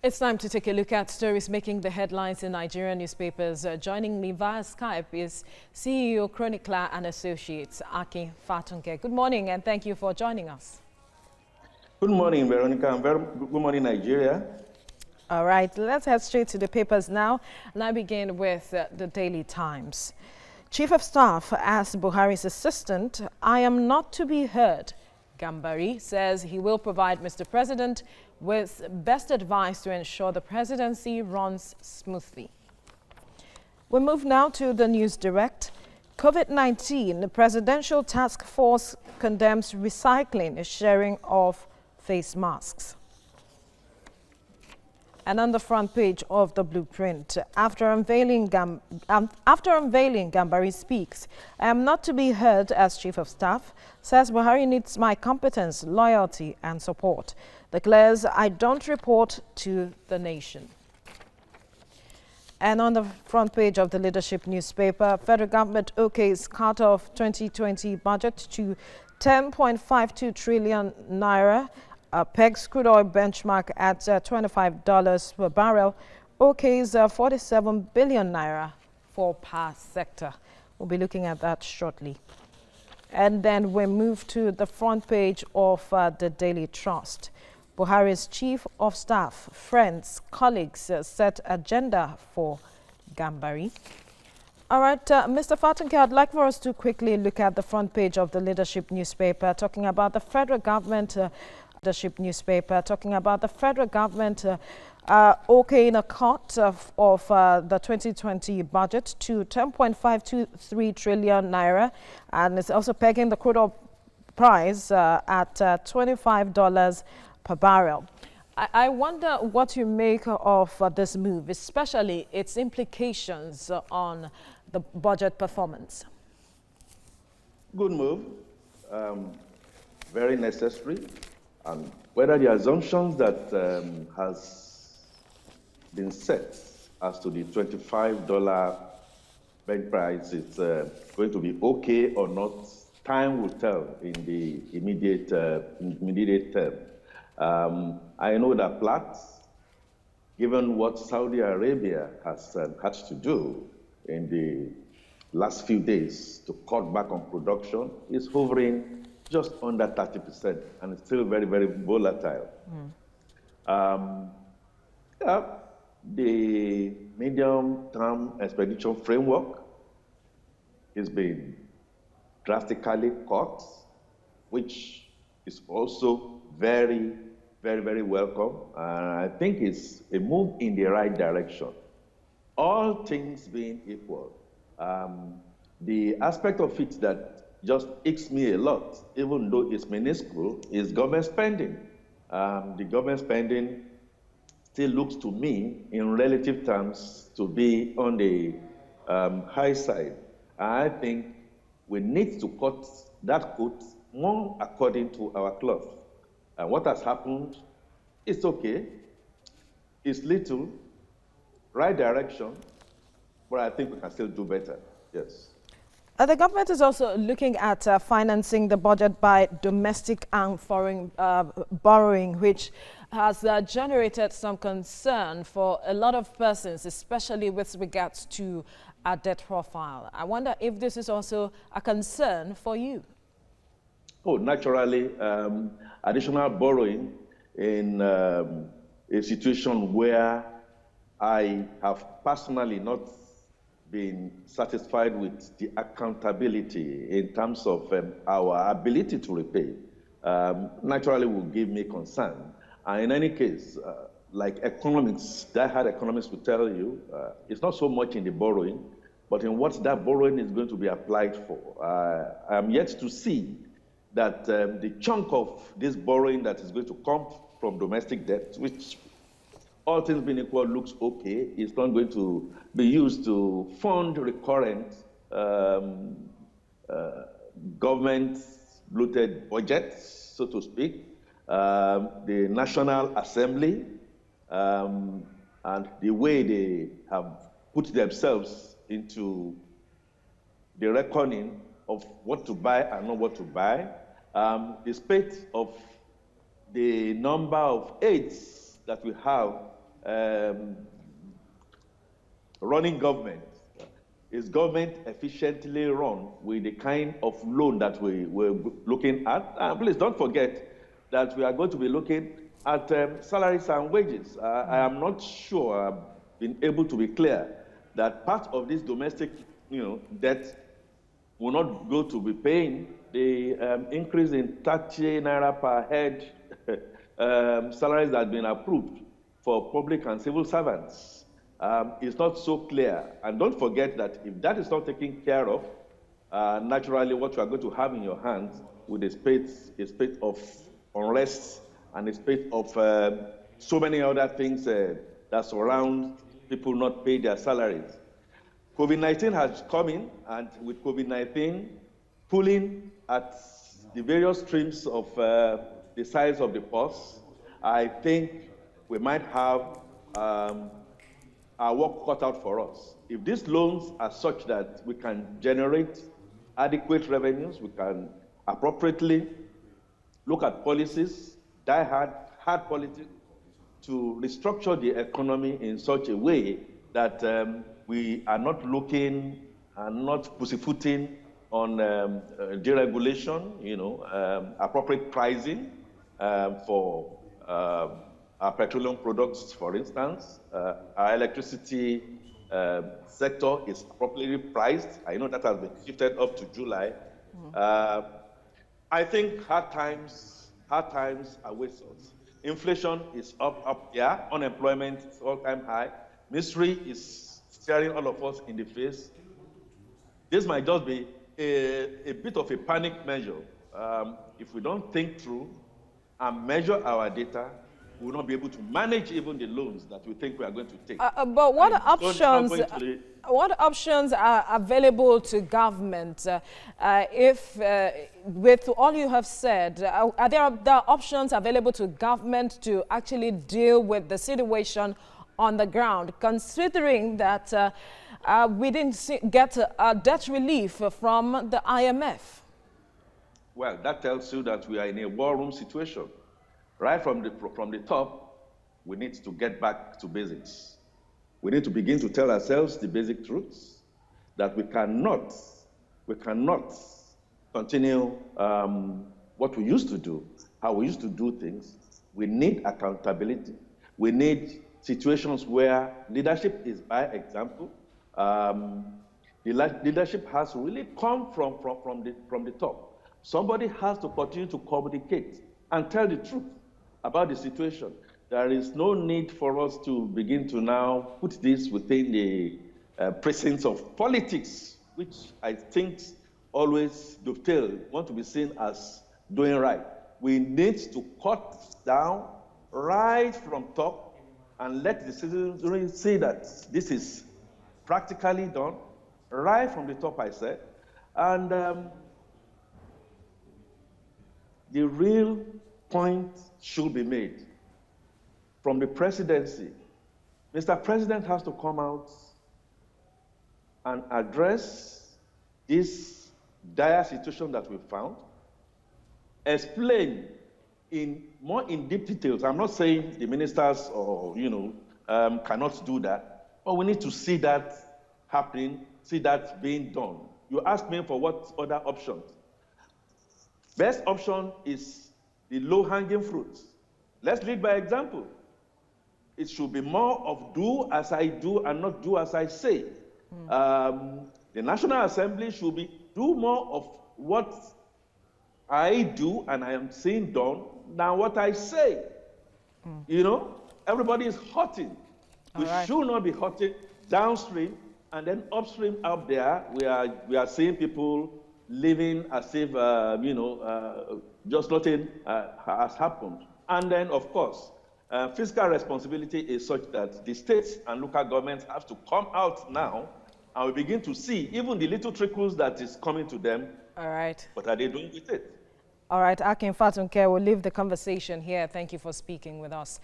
It's time to take a look at stories making the headlines in Nigerian newspapers. Joining me via Skype is CEO, chronicler and associates, Akin Fatunke. Good morning and thank you for joining us. Good morning, Veronica, and good morning, Nigeria. All right, let's head straight to the papers now. And I begin with the Daily Times. Chief of Staff asks Buhari's assistant, "I am not to be heard." Gambari says he will provide Mr. President with best advice to ensure the presidency runs smoothly. We move now to the News Direct. COVID-19, the Presidential Task Force condemns recycling, sharing of face masks. And on the front page of the blueprint, after unveiling Gambari speaks, "I am not to be heard as Chief of Staff, says Buhari needs my competence, loyalty and support. Declares, I don't report to the nation." And on the front page of the Leadership newspaper, federal government okays cut-off 2020 budget to 10.52 trillion naira. Pegs crude oil benchmark at $25 per barrel. okays 47 billion naira for power sector. We'll be looking at that shortly. And then we move to the front page of the Daily Trust. Buhari's Chief of Staff, friends, colleagues set agenda for Gambari. All right, Mr. Fatunke, I'd like for us to quickly look at the front page of the Leadership newspaper, talking about the federal government Leadership newspaper, talking about the federal government okaying a cut of the 2020 budget to 10.523 trillion naira, and it's also pegging the crude oil price at $25 per barrel. I wonder what you make of this move, especially its implications on the budget performance. Good move, very necessary. And whether the assumptions that has been set as to the $25 bench price is going to be okay or not, time will tell in the immediate term. I know that Platt, given what Saudi Arabia has had to do in the last few days to cut back on production, is hovering just under 30%, and it's still very, very volatile. The medium-term expenditure framework is being drastically cut, which is also very, very, very welcome. I think it's a move in the right direction. All things being equal, the aspect of it that just icks me a lot, even though it's minuscule, is government spending. The government spending still looks to me, in relative terms, to be on the high side. I think we need to cut that coat more according to our cloth. And what has happened, it's okay, it's little, right direction, but I think we can still do better, yes. The government is also looking at financing the budget by domestic and foreign borrowing, which has generated some concern for a lot of persons, especially with regards to our debt profile. I wonder if this is also a concern for you. Oh, naturally, additional borrowing in a situation where I have personally not been satisfied with the accountability in terms of our ability to repay, naturally will give me concern. And in any case, like economics, die-hard economics will tell you, it's not so much in the borrowing, but in what that borrowing is going to be applied for. I'm yet to see that the chunk of this borrowing that is going to come from domestic debt, which all things being equal looks okay, it's not going to be used to fund recurrent government bloated budgets, so to speak, the National Assembly, and the way they have put themselves into the reckoning of what to buy and not what to buy, the spate of the number of aids that we have running government? Is government efficiently run with the kind of loan that we're looking at? And please don't forget that we are going to be looking at salaries and wages. I am not sure I've been able to be clear that part of this domestic debt will not go to be paying the increase in 30 naira per head salaries that have been approved for public and civil servants. It's not so clear. And don't forget that if that is not taken care of, naturally what you are going to have in your hands with a spate of unrest and a spate of so many other things that surround people not pay their salaries. COVID-19 has come in, and with COVID-19 pulling at the various streams of the size of the purse, I think we might have our work cut out for us. If these loans are such that we can generate adequate revenues, we can appropriately look at policies, hard policies, to restructure the economy in such a way that we are not looking and not pussyfooting on deregulation, appropriate pricing for our petroleum products, for instance. Our electricity sector is appropriately priced. I know that has been shifted up to July. I think hard times await us. Inflation is up, yeah. Unemployment is all-time high. Misery is staring all of us in the face. This might just be a bit of a panic measure. If we don't think through and measure our data, we will not be able to manage even the loans that we think we are going to take. But what options are available to government if, with all you have said, are there options available to government to actually deal with the situation on the ground, considering that we didn't get debt relief from the IMF? Well, that tells you that we are in a war room situation. Right from the top, we need to get back to basics. We need to begin to tell ourselves the basic truths that we cannot continue what we used to do, how we used to do things. We need accountability. We need situations where leadership is by example. The leadership has to really come from the top. Somebody has to continue to communicate and tell the truth about the situation. There is no need for us to begin to now put this within the precincts of politics, which I think always want to be seen as doing right. We need to cut down right from top and let the citizens see that this is practically done, right from the top, I said. And the real point should be made from the presidency. Mr. President has to come out and address this dire situation that we found, explain more in deep details. I'm not saying the ministers or cannot do that, but we need to see that happening, see that being done. You asked me for what other options. Best option is the low-hanging fruits. Let's lead by example. It should be more of do as I do and not do as I say. The National Assembly should do more of what I do and I am seeing done than what I say. Everybody is hurting. We should not be hurting downstream, and then upstream out there, we are seeing people living as if just nothing has happened. And then, of course, fiscal responsibility is such that the states and local governments have to come out now, and we begin to see even the little trickles that is coming to them. All right. What are they doing with it? All right, Akin Fatunke, we'll leave the conversation here. Thank you for speaking with us.